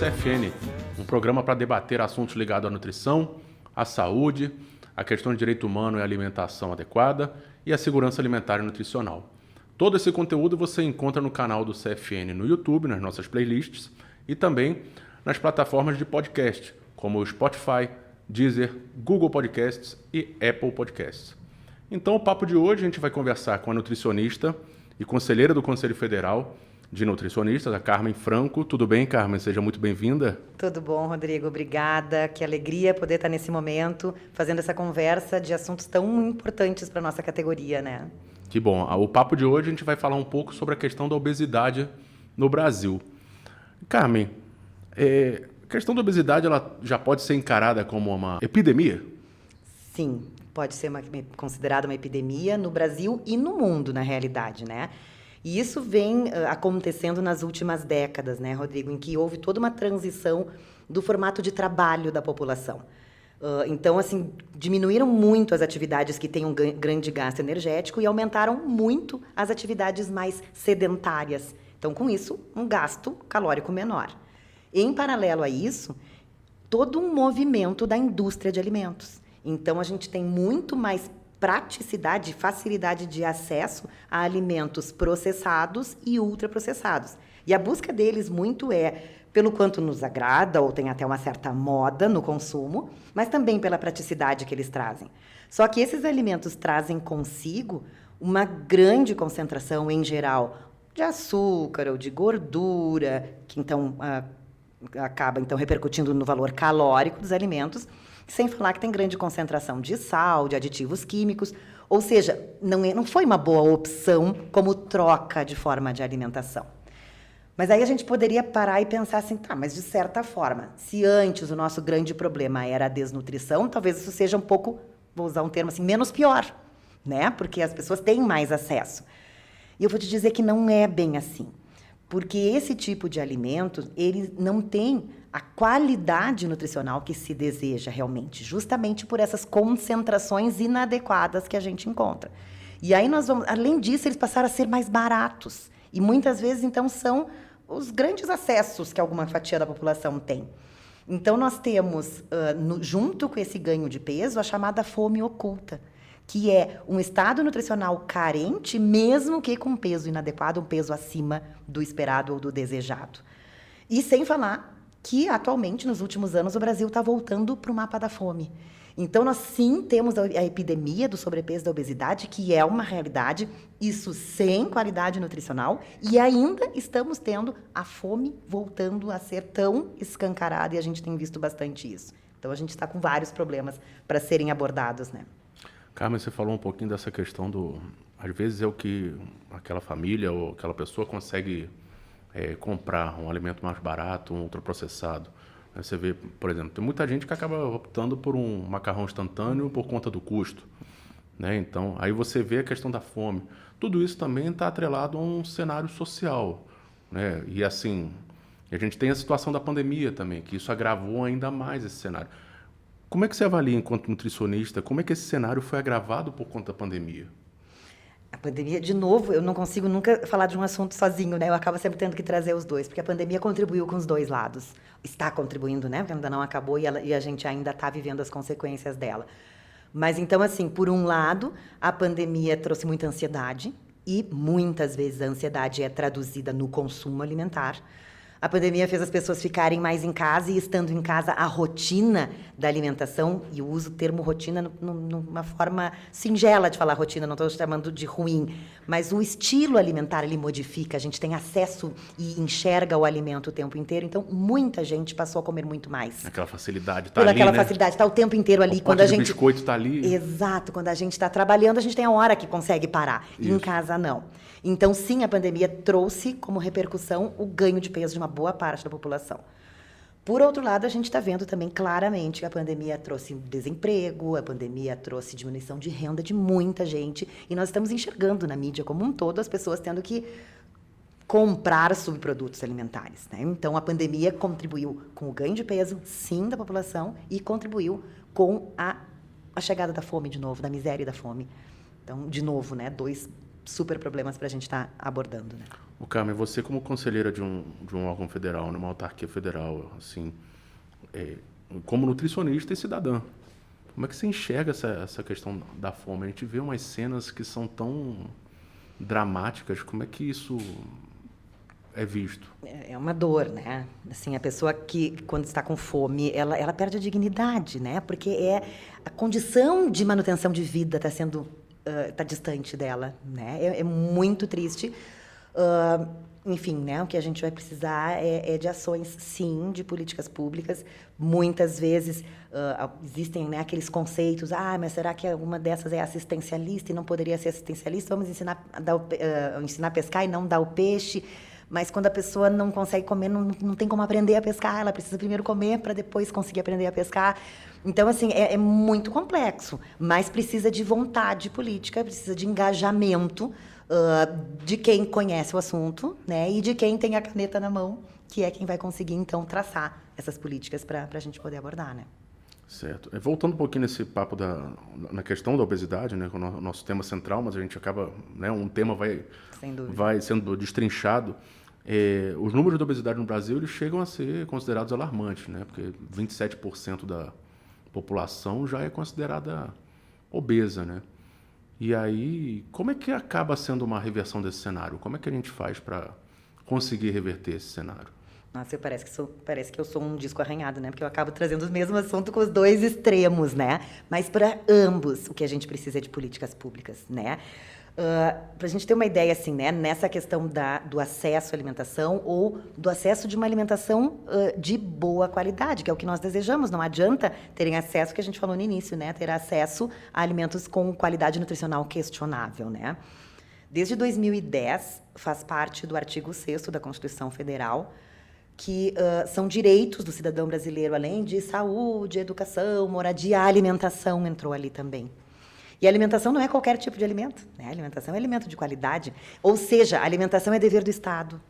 CFN, um programa para debater assuntos ligados à nutrição, à saúde, à questão de direito humano e alimentação adequada e à segurança alimentar e nutricional. Todo esse conteúdo você encontra no canal do CFN no YouTube, nas nossas playlists e também nas plataformas de podcast, como o Spotify, Deezer, Google Podcasts e Apple Podcasts. Então, o papo de hoje a gente vai conversar com a nutricionista e conselheira do Conselho Federal de Nutricionistas, a Carmen Franco. Tudo bem, Carmen? Seja muito bem-vinda. Tudo bom, Rodrigo. Obrigada. Que alegria poder estar nesse momento fazendo essa conversa de assuntos tão importantes para a nossa categoria, né? Que bom. O papo de hoje a gente vai falar um pouco sobre a questão da obesidade no Brasil. Carmen, a questão da obesidade ela já pode ser encarada como uma epidemia? Sim, pode ser considerada uma epidemia no Brasil e no mundo, na realidade, né? E isso vem acontecendo nas últimas décadas, né, Rodrigo, em que houve toda uma transição do formato de trabalho da população. Então, assim, diminuíram muito as atividades que têm um grande gasto energético e aumentaram muito as atividades mais sedentárias. Então, com isso, um gasto calórico menor. Em paralelo a isso, todo um movimento da indústria de alimentos. Então, a gente tem muito mais praticidade, facilidade de acesso a alimentos processados e ultraprocessados. E a busca deles muito pelo quanto nos agrada, ou tem até uma certa moda no consumo, mas também pela praticidade que eles trazem. Só que esses alimentos trazem consigo uma grande concentração, em geral, de açúcar ou de gordura, que então acaba então repercutindo no valor calórico dos alimentos, sem falar que tem grande concentração de sal, de aditivos químicos, ou seja, não foi uma boa opção como troca de forma de alimentação. Mas aí a gente poderia parar e pensar assim, tá, mas de certa forma, se antes o nosso grande problema era a desnutrição, talvez isso seja um pouco, vou usar um termo assim, menos pior, né? Porque as pessoas têm mais acesso. E eu vou te dizer que não é bem assim. Porque esse tipo de alimento, ele não tem a qualidade nutricional que se deseja realmente, justamente por essas concentrações inadequadas que a gente encontra. E aí nós vamos, além disso, eles passaram a ser mais baratos. E muitas vezes, então, são os grandes acessos que alguma fatia da população tem. Então, nós temos, junto com esse ganho de peso, a chamada fome oculta, que é um estado nutricional carente, mesmo que com peso inadequado, um peso acima do esperado ou do desejado. E sem falar que, atualmente, nos últimos anos, o Brasil está voltando para o mapa da fome. Então, nós sim temos a epidemia do sobrepeso e da obesidade, que é uma realidade, isso sem qualidade nutricional, e ainda estamos tendo a fome voltando a ser tão escancarada, e a gente tem visto bastante isso. Então, a gente está com vários problemas para serem abordados, né? Carmen, você falou um pouquinho dessa questão às vezes é o que aquela família ou aquela pessoa consegue comprar um alimento mais barato, um ultraprocessado. Você vê, por exemplo, tem muita gente que acaba optando por um macarrão instantâneo por conta do custo, né? Então, aí você vê a questão da fome. Tudo isso também está atrelado a um cenário social, né? E assim, a gente tem a situação da pandemia também, que isso agravou ainda mais esse cenário. Como é que você avalia, enquanto nutricionista, como é que esse cenário foi agravado por conta da pandemia? A pandemia, de novo, eu não consigo nunca falar de um assunto sozinho, né? Eu acabo sempre tendo que trazer os dois, porque a pandemia contribuiu com os dois lados. Está contribuindo, né? Porque ainda não acabou e a gente ainda está vivendo as consequências dela. Mas, então, assim, por um lado, a pandemia trouxe muita ansiedade e, muitas vezes, a ansiedade é traduzida no consumo alimentar. A pandemia fez as pessoas ficarem mais em casa e, estando em casa, a rotina da alimentação, e eu uso o termo rotina numa forma singela de falar rotina, não estou chamando de ruim, mas o estilo alimentar ele modifica, a gente tem acesso e enxerga o alimento o tempo inteiro, então muita gente passou a comer muito mais. Aquela facilidade está ali, aquela né? facilidade, está o tempo inteiro ali. O pote de biscoito está ali. Exato, quando a gente está trabalhando, a gente tem a hora que consegue parar. Isso. Em casa, não. Então, sim, a pandemia trouxe como repercussão o ganho de peso de uma boa parte da população. Por outro lado, a gente está vendo também claramente que a pandemia trouxe desemprego, a pandemia trouxe diminuição de renda de muita gente, e nós estamos enxergando na mídia como um todo as pessoas tendo que comprar subprodutos alimentares, né? Então, a pandemia contribuiu com o ganho de peso, sim, da população, e contribuiu com a chegada da fome de novo, da miséria e da fome. Então, de novo, né, dois super problemas para a gente estar abordando, né? O Carmen, você como conselheira de um órgão federal, numa autarquia federal, assim, como nutricionista e cidadã, como é que você enxerga essa questão da fome? A gente vê umas cenas que são tão dramáticas, como é que isso é visto? É uma dor, né? Assim, a pessoa que, quando está com fome, ela perde a dignidade, né? Porque a condição de manutenção de vida está sendo, está distante dela, né? É muito triste. Enfim, né? O que a gente vai precisar é de ações, sim, de políticas públicas. Muitas vezes existem, né, aqueles conceitos, mas será que alguma dessas é assistencialista e não poderia ser assistencialista? Vamos ensinar a pescar e não dar o peixe. Mas quando a pessoa não consegue comer, não tem como aprender a pescar. Ela precisa primeiro comer para depois conseguir aprender a pescar. Então, assim, é muito complexo. Mas precisa de vontade política, precisa de engajamento de quem conhece o assunto, né? E de quem tem a caneta na mão, que é quem vai conseguir, então, traçar essas políticas para a gente poder abordar, né? Certo. Voltando um pouquinho nesse papo na questão da obesidade, né? Com o nosso tema central, mas a gente acaba, né? Um tema vai sendo destrinchado. Os números da obesidade no Brasil, eles chegam a ser considerados alarmantes, né? Porque 27% da população já é considerada obesa, né? E aí, como é que acaba sendo uma reversão desse cenário? Como é que a gente faz para conseguir reverter esse cenário? Nossa, parece que eu sou um disco arranhado, né? Porque eu acabo trazendo o mesmo assunto com os dois extremos, né? Mas para ambos, o que a gente precisa é de políticas públicas, né? Para a gente ter uma ideia, assim, né? Nessa questão do acesso à alimentação ou do acesso de uma alimentação de boa qualidade, que é o que nós desejamos. Não adianta terem acesso, que a gente falou no início, né? Ter acesso a alimentos com qualidade nutricional questionável, né? Desde 2010, faz parte do artigo 6º da Constituição Federal, que são direitos do cidadão brasileiro, além de saúde, educação, moradia, a alimentação entrou ali também. E a alimentação não é qualquer tipo de alimento, né? A alimentação é alimento de qualidade. Ou seja, a alimentação é dever do Estado.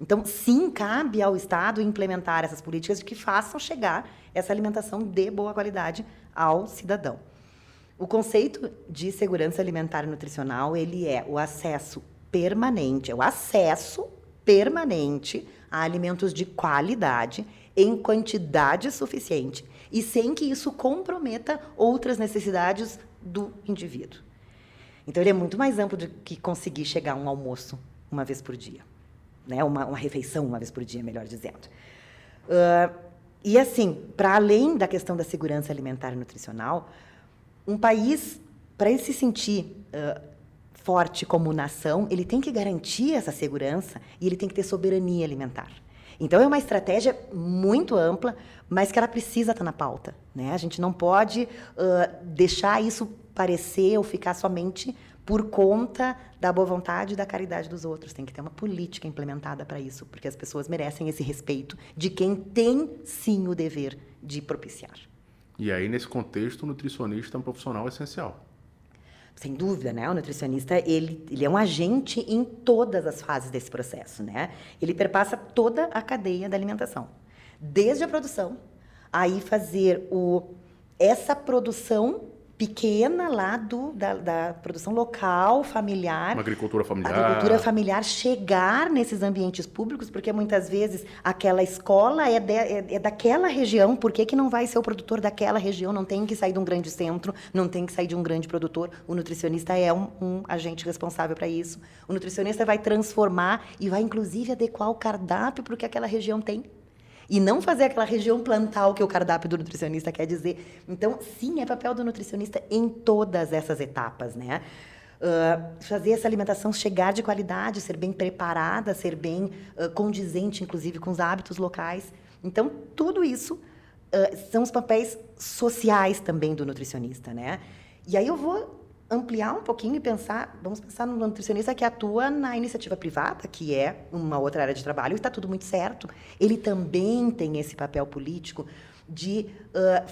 Então, sim, cabe ao Estado implementar essas políticas que façam chegar essa alimentação de boa qualidade ao cidadão. O conceito de segurança alimentar e nutricional, ele é o acesso permanente a alimentos de qualidade em quantidade suficiente e sem que isso comprometa outras necessidades do indivíduo. Então, ele é muito mais amplo do que conseguir chegar a um almoço uma vez por dia, né? Uma refeição uma vez por dia, melhor dizendo. E, assim, para além da questão da segurança alimentar e nutricional, um país, para ele se sentir forte como nação, ele tem que garantir essa segurança e ele tem que ter soberania alimentar. Então, é uma estratégia muito ampla, mas que ela precisa estar na pauta, né? A gente não pode deixar isso parecer ou ficar somente por conta da boa vontade e da caridade dos outros. Tem que ter uma política implementada para isso, porque as pessoas merecem esse respeito de quem tem, sim, o dever de propiciar. E aí, nesse contexto, o nutricionista é um profissional essencial. Sem dúvida, né? O nutricionista, ele é um agente em todas as fases desse processo, né? Ele perpassa toda a cadeia da alimentação. Desde a produção, aí fazer essa produção pequena lá da produção local, familiar. Uma agricultura familiar. A agricultura familiar chegar nesses ambientes públicos, porque muitas vezes aquela escola é daquela região, por que não vai ser o produtor daquela região? Não tem que sair de um grande centro, não tem que sair de um grande produtor. O nutricionista é um agente responsável para isso. O nutricionista vai transformar e vai, inclusive, adequar o cardápio para o que aquela região tem. E não fazer aquela região plantar o que o cardápio do nutricionista quer dizer. Então, sim, é papel do nutricionista em todas essas etapas, né? Fazer essa alimentação chegar de qualidade, ser bem preparada, ser bem condizente, inclusive, com os hábitos locais. Então, tudo isso são os papéis sociais também do nutricionista, né? E aí eu vou ampliar um pouquinho e vamos pensar no nutricionista que atua na iniciativa privada, que é uma outra área de trabalho, e está tudo muito certo. Ele também tem esse papel político de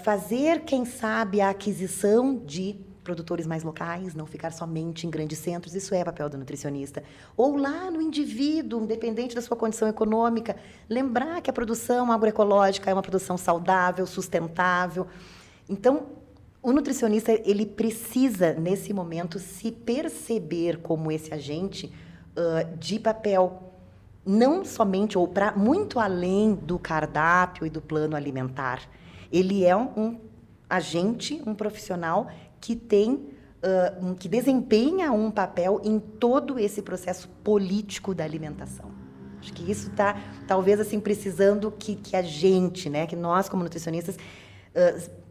fazer, quem sabe, a aquisição de produtores mais locais, não ficar somente em grandes centros, isso é papel do nutricionista. Ou lá no indivíduo, independente da sua condição econômica, lembrar que a produção agroecológica é uma produção saudável, sustentável. Então, O nutricionista, ele precisa, nesse momento, se perceber como esse agente de papel, não somente, ou para muito além do cardápio e do plano alimentar. Ele é um agente, um profissional que que desempenha um papel em todo esse processo político da alimentação. Acho que isso está, talvez, assim, precisando que a gente, né, que nós, como nutricionistas,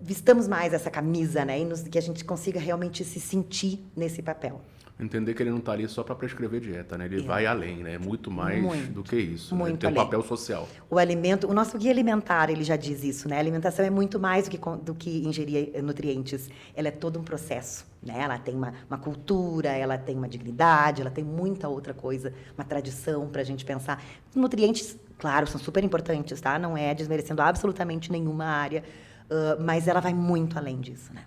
vistamos mais essa camisa, né, e que a gente consiga realmente se sentir nesse papel. Entender que ele não está ali só para prescrever dieta, né? Ele vai além, né? Muito mais do que isso. Muito né? Ele tem um além. papel social. O nosso guia alimentar, ele já diz isso, né? A alimentação é muito mais do que ingerir nutrientes. Ela é todo um processo, né? Ela tem uma cultura, ela tem uma dignidade, ela tem muita outra coisa, uma tradição para a gente pensar. Nutrientes, claro, são super importantes, tá? Não é desmerecendo absolutamente nenhuma área, mas ela vai muito além disso, né?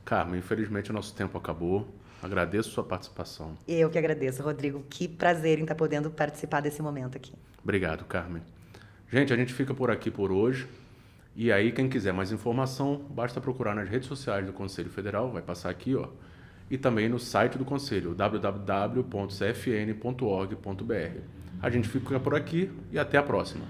Carmen, infelizmente o nosso tempo acabou. Agradeço sua participação. Eu que agradeço, Rodrigo. Que prazer em estar podendo participar desse momento aqui. Obrigado, Carmen. Gente, a gente fica por aqui por hoje. E aí, quem quiser mais informação, basta procurar nas redes sociais do Conselho Federal, vai passar aqui, ó. E também no site do Conselho, www.cfn.org.br. A gente fica por aqui e até a próxima.